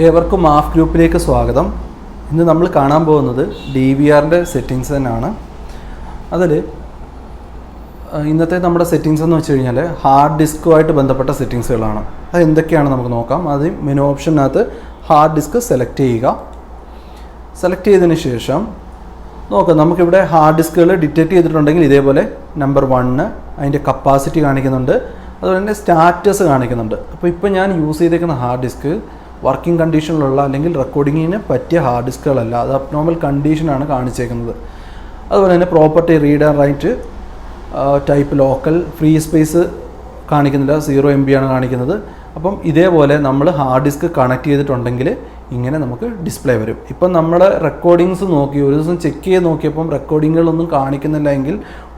ഏവർക്കും മാഫ് ഗ്രൂപ്പിലേക്ക് സ്വാഗതം. ഇന്ന് നമ്മൾ കാണാൻ പോകുന്നത് DVRൻ്റെ സെറ്റിങ്സ് തന്നെയാണ്. അതിൽ ഇന്നത്തെ നമ്മുടെ സെറ്റിങ്സ് എന്ന് വെച്ച് കഴിഞ്ഞാൽ ഹാർഡ് ഡിസ്കുമായിട്ട് ബന്ധപ്പെട്ട സെറ്റിങ്സുകളാണ്. അത് എന്തൊക്കെയാണ് നമുക്ക് നോക്കാം. ആദ്യം മെനു ഓപ്ഷനകത്ത് ഹാർഡ് ഡിസ്ക് സെലക്ട് ചെയ്യുക. സെലക്ട് ചെയ്തതിന് ശേഷം നോക്കാം, നമുക്കിവിടെ ഹാർഡ് ഡിസ്കുകൾ ഡിറ്റക്ട് ചെയ്തിട്ടുണ്ടെങ്കിൽ ഇതേപോലെ നമ്പർ 1 അതിൻ്റെ കപ്പാസിറ്റി കാണിക്കുന്നുണ്ട്, അതുപോലെ തന്നെ സ്റ്റാറ്റസ് കാണിക്കുന്നുണ്ട്. അപ്പോൾ ഇപ്പോൾ ഞാൻ യൂസ് ചെയ്തേക്കുന്ന ഹാർഡ് ഡിസ്ക് വർക്കിംഗ് കണ്ടീഷനിലുള്ള അല്ലെങ്കിൽ റെക്കോർഡിങ്ങിന് പറ്റിയ ഹാർഡ് ഡിസ്കുകളല്ല, അത് അബ്നോർമൽ കണ്ടീഷനാണ് കാണിച്ചേക്കുന്നത്. അതുപോലെ തന്നെ property read and write type local free space കാണിക്കുന്നില്ല, 0 MB ആണ് കാണിക്കുന്നത്. അപ്പം ഇതേപോലെ നമ്മൾ ഹാർഡ് ഡിസ്ക് കണക്ട് ചെയ്തിട്ടുണ്ടെങ്കിൽ ഇങ്ങനെ നമുക്ക് ഡിസ്പ്ലേ വരും. ഇപ്പം നമ്മുടെ റെക്കോർഡിങ്സ് നോക്കി ഒരു ദിവസം ചെക്ക് ചെയ്ത് നോക്കിയപ്പം റെക്കോർഡിങ്ങുകളൊന്നും കാണിക്കുന്നില്ല എങ്കിൽ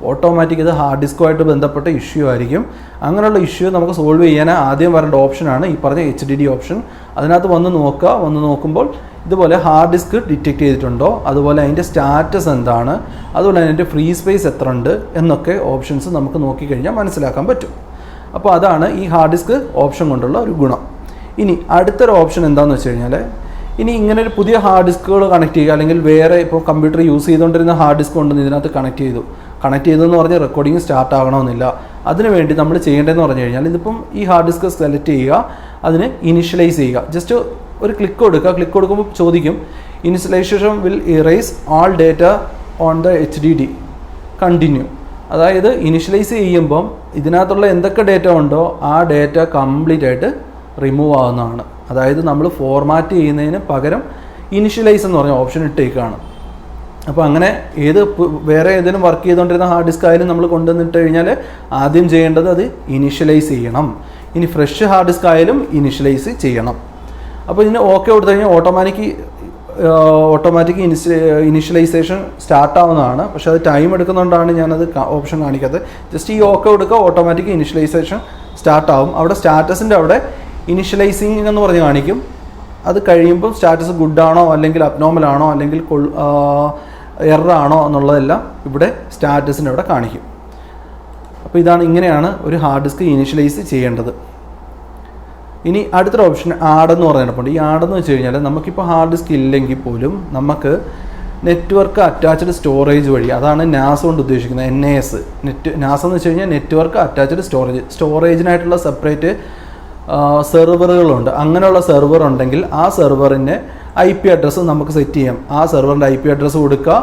ഓട്ടോമാറ്റിക് ഇത് ഹാർഡ് ഡിസ്കുമായിട്ട് ബന്ധപ്പെട്ട ഇഷ്യൂ ആയിരിക്കും. അങ്ങനെയുള്ള ഇഷ്യൂ നമുക്ക് സോൾവ് ചെയ്യാൻ ആദ്യം വരേണ്ട ഓപ്ഷനാണ് ഈ പറഞ്ഞ HDD ഓപ്ഷൻ. അതിനകത്ത് വന്ന് നോക്കുമ്പോൾ ഇതുപോലെ ഹാർഡ് ഡിസ്ക് ഡിറ്റക്ട് ചെയ്തിട്ടുണ്ടോ, അതുപോലെ അതിൻ്റെ സ്റ്റാറ്റസ് എന്താണ്, അതുപോലെ അതിൻ്റെ ഫ്രീ സ്പേസ് എത്ര ഉണ്ട് എന്നൊക്കെ ഓപ്ഷൻസ് നമുക്ക് നോക്കിക്കഴിഞ്ഞാൽ മനസ്സിലാക്കാൻ പറ്റും. അപ്പോൾ അതാണ് ഈ ഹാർഡ് ഡിസ്ക് ഓപ്ഷൻ കൊണ്ടുള്ള ഒരു ഗുണം. ഇനി അടുത്തൊരു ഓപ്ഷൻ എന്താണെന്ന് വെച്ച് കഴിഞ്ഞാൽ, ഇനി ഇങ്ങനെ ഒരു പുതിയ ഹാർഡ് ഡിസ്കുകൾ കണക്ട് ചെയ്യുക, അല്ലെങ്കിൽ വേറെ ഇപ്പോൾ കമ്പ്യൂട്ടർ യൂസ് ചെയ്തുകൊണ്ടിരുന്ന ഹാർഡ് ഡിസ്ക് കൊണ്ടുവന്ന് ഇതിനകത്ത് കണക്ട് ചെയ്തെന്ന് പറഞ്ഞാൽ റെക്കോർഡിങ് സ്റ്റാർട്ട് ആകണമെന്നില്ല. അതിനുവേണ്ടി നമ്മൾ ചെയ്യേണ്ടതെന്ന് പറഞ്ഞു കഴിഞ്ഞാൽ, ഇതിപ്പം ഈ ഹാർഡ് ഡിസ്ക് സെലക്ട് ചെയ്യുക, അതിന് ഇനിഷ്യലൈസ് ചെയ്യുക. ജസ്റ്റ് ഒരു ക്ലിക്ക് കൊടുക്കുമ്പോൾ ചോദിക്കും initialization will erase all data on the HDD continue. അതായത് ഇനിഷ്യലൈസ് ചെയ്യുമ്പം ഇതിനകത്തുള്ള എന്തൊക്കെ ഡേറ്റ ഉണ്ടോ ആ ഡേറ്റ കംപ്ലീറ്റ് ആയിട്ട് റിമൂവ് ആവുന്നതാണ്. അതായത് നമ്മൾ ഫോർമാറ്റ് ചെയ്യുന്നതിന് പകരം ഇനിഷ്യലൈസ് എന്ന് പറഞ്ഞ ഓപ്ഷൻ ഇട്ടേക്കാണ്. അപ്പോൾ അങ്ങനെ വേറെ ഏതെങ്കിലും വർക്ക് ചെയ്തുകൊണ്ടിരുന്ന ഹാർഡ് ഡിസ്ക് ആയാലും നമ്മൾ കൊണ്ടുവന്നിട്ട് കഴിഞ്ഞാൽ ആദ്യം ചെയ്യേണ്ടത് അത് ഇനിഷ്യലൈസ് ചെയ്യണം. ഇനി ഫ്രഷ് ഹാർഡ് ഡിസ്ക് ആയാലും ഇനിഷ്യലൈസ് ചെയ്യണം. അപ്പോൾ ഇതിന് ഓക്കെ കൊടുത്തു കഴിഞ്ഞാൽ ഓട്ടോമാറ്റിക് ഇനിഷ്യലൈസേഷൻ സ്റ്റാർട്ട് ആവുന്നതാണ്. പക്ഷേ അത് ടൈം എടുക്കുന്നതുകൊണ്ടാണ് ഞാനത് ഓപ്ഷൻ കാണിക്കാത്തത്. ജസ്റ്റ് ഈ ഓക്കെ കൊടുക്കുക, ഓട്ടോമാറ്റിക് ഇനിഷ്യലൈസേഷൻ സ്റ്റാർട്ട് ആവും. അവിടെ സ്റ്റാറ്റസിൻ്റെ അവിടെ ഇനിഷ്യലൈസിങ് എന്ന് പറഞ്ഞ് കാണിക്കും. അത് കഴിയുമ്പോൾ സ്റ്റാറ്റസ് ഗുഡാണോ അല്ലെങ്കിൽ അബ്നോർമൽ ആണോ അല്ലെങ്കിൽ എററാണോ എന്നുള്ളതെല്ലാം ഇവിടെ സ്റ്റാറ്റസിൻ്റെ അവിടെ കാണിക്കും. അപ്പോൾ ഇങ്ങനെയാണ് ഒരു ഹാർഡ് ഡിസ്ക് ഇനിഷ്യലൈസ് ചെയ്യേണ്ടത്. ഇനി അടുത്തൊരു ഓപ്ഷൻ ആഡെന്ന് പറഞ്ഞിട്ടുണ്ട്. ഈ ആഡെന്ന് വെച്ച് കഴിഞ്ഞാൽ നമുക്കിപ്പോൾ ഹാർഡ് ഡിസ്ക് ഇല്ലെങ്കിൽ പോലും നമുക്ക് നെറ്റ്വർക്ക് അറ്റാച്ച്ഡ് സ്റ്റോറേജ് വഴി, അതാണ് നാസ് കൊണ്ട് ഉദ്ദേശിക്കുന്നത്, NAS. നാസ് എന്ന് വെച്ച് കഴിഞ്ഞാൽ നെറ്റ്വർക്ക് അറ്റാച്ച്ഡ് സ്റ്റോറേജിനായിട്ടുള്ള സെപ്പറേറ്റ് സെർവറുകളുണ്ട്. അങ്ങനെയുള്ള സെർവർ ഉണ്ടെങ്കിൽ ആ സെർവറിൻ്റെ IP അഡ്രസ്സ് നമുക്ക് സെറ്റ് ചെയ്യാം. ആ സെർവറിൻ്റെ IP അഡ്രസ്സ് കൊടുക്കുക,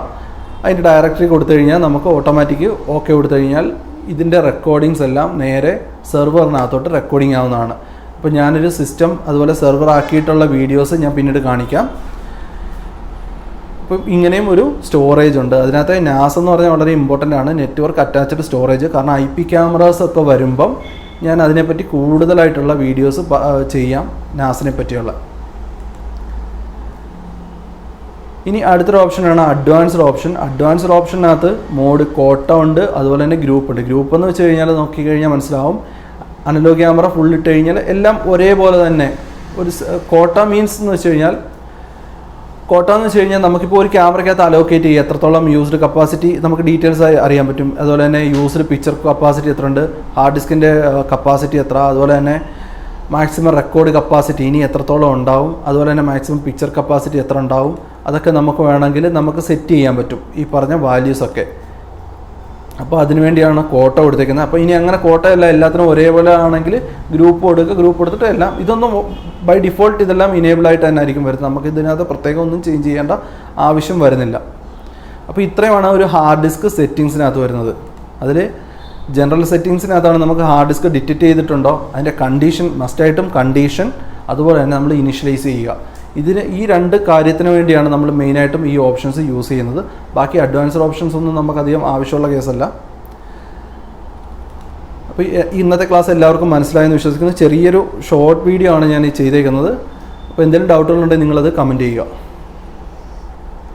അതിൻ്റെ ഡയറക്ടറി കൊടുത്തു കഴിഞ്ഞാൽ നമുക്ക് ഓട്ടോമാറ്റിക് ഓക്കെ കൊടുത്തു കഴിഞ്ഞാൽ ഇതിൻ്റെ റെക്കോർഡിങ്സ് എല്ലാം നേരെ സെർവറിനകത്തോട്ട് റെക്കോർഡിംഗ് ആവുന്നതാണ്. അപ്പോൾ ഞാനൊരു സിസ്റ്റം അതുപോലെ സെർവർ ആക്കിയിട്ടുള്ള വീഡിയോസ് ഞാൻ പിന്നീട് കാണിക്കാം. അപ്പം ഇങ്ങനെയും ഒരു സ്റ്റോറേജ് ഉണ്ട്. അതിനകത്ത് നാസ് എന്ന് പറഞ്ഞാൽ വളരെ ഇമ്പോർട്ടൻ്റ് ആണ്, നെറ്റ്വർക്ക് അറ്റാച്ച്ഡ് സ്റ്റോറേജ്. കാരണം IP ക്യാമറാസ് ഒക്കെ വരുമ്പം ഞാൻ അതിനെപ്പറ്റി കൂടുതലായിട്ടുള്ള വീഡിയോസ് ചെയ്യാം, നാസിനെ പറ്റിയുള്ള. ഇനി അടുത്തൊരു ഓപ്ഷനാണ് അഡ്വാൻസ്ഡ് ഓപ്ഷൻ. അഡ്വാൻസ്ഡ് ഓപ്ഷനകത്ത് മോഡ് കോട്ട ഉണ്ട്, അതുപോലെ തന്നെ ഗ്രൂപ്പ് ഉണ്ട്. ഗ്രൂപ്പ് എന്ന് വെച്ച് കഴിഞ്ഞാൽ നോക്കിക്കഴിഞ്ഞാൽ മനസ്സിലാവും, അനലോഗ് ക്യാമറ ഫുൾ ഇട്ട് കഴിഞ്ഞാൽ എല്ലാം ഒരേപോലെ തന്നെ. ഒരു കോട്ട മീൻസ് എന്ന് വെച്ച് കഴിഞ്ഞാൽ, നമുക്കിപ്പോൾ ഒരു ക്യാമറയ്ക്കകത്ത് അലോക്കേറ്റ് ചെയ്യുക, എത്രത്തോളം യൂസ്ഡ് കപ്പാസിറ്റി നമുക്ക് ഡീറ്റെയിൽസ് ആയി അറിയാൻ പറ്റും. അതുപോലെ തന്നെ യൂസ്ഡ് പിക്ചർ കപ്പാസിറ്റി എത്ര ഉണ്ട്, ഹാർഡ് ഡിസ്കിൻ്റെ കപ്പാസിറ്റി എത്ര, അതുപോലെ തന്നെ മാക്സിമം റെക്കോർഡ് കപ്പാസിറ്റി ഇനി എത്രത്തോളം ഉണ്ടാവും, അതുപോലെ തന്നെ മാക്സിമം പിക്ചർ കപ്പാസിറ്റി എത്ര ഉണ്ടാവും, അതൊക്കെ നമുക്ക് വേണമെങ്കിൽ നമുക്ക് സെറ്റ് ചെയ്യാൻ പറ്റും ഈ പറഞ്ഞ വാല്യൂസൊക്കെ. അപ്പോൾ അതിനുവേണ്ടിയാണ് കോട്ട കൊടുത്തേക്കുന്നത്. അപ്പോൾ ഇനി അങ്ങനെ കോട്ടയല്ല, എല്ലാത്തിനും ഒരേപോലെ ആണെങ്കിൽ ഗ്രൂപ്പ് കൊടുത്തിട്ട് എല്ലാം ഇതൊന്നും ബൈ ഡിഫോൾട്ട് ഇതെല്ലാം ഇനേബിൾ ആയിട്ട് തന്നെ ആയിരിക്കും വരുന്നത്. നമുക്ക് ഇതിനകത്ത് പ്രത്യേകം ഒന്നും ചേഞ്ച് ചെയ്യേണ്ട ആവശ്യം വരുന്നില്ല. അപ്പോൾ ഇത്രയുമാണ് ഒരു ഹാർഡ് ഡിസ്ക് സെറ്റിങ്സിനകത്ത് വരുന്നത്. അതിൽ ജനറൽ സെറ്റിങ്സിനകത്താണ് നമുക്ക് ഹാർഡ് ഡിസ്ക് ഡിറ്റക്ട് ചെയ്തിട്ടുണ്ടോ അതിൻ്റെ കണ്ടീഷൻ, മസ്റ്റായിട്ടും കണ്ടീഷൻ, അതുപോലെ തന്നെ നമ്മൾ ഇനിഷ്യലൈസ് ചെയ്യുക. ഈ 2 കാര്യത്തിന് വേണ്ടിയാണ് നമ്മൾ മെയിനായിട്ടും ഈ ഓപ്ഷൻസ് യൂസ് ചെയ്യുന്നത്. ബാക്കി അഡ്വാൻസ്ഡ് ഓപ്ഷൻസ് ഒന്നും നമുക്കധികം ആവശ്യമുള്ള കേസല്ല. അപ്പോൾ ഇന്നത്തെ ക്ലാസ് എല്ലാവർക്കും മനസ്സിലായെന്ന് വിശ്വസിക്കുന്നു. ചെറിയൊരു ഷോർട്ട് വീഡിയോ ആണ് ഞാൻ ഈ ചെയ്തേക്കുന്നത്. അപ്പോൾ എന്തെങ്കിലും ഡൗട്ടുകളുണ്ടെങ്കിൽ നിങ്ങളത് കമൻറ്റ് ചെയ്യുക.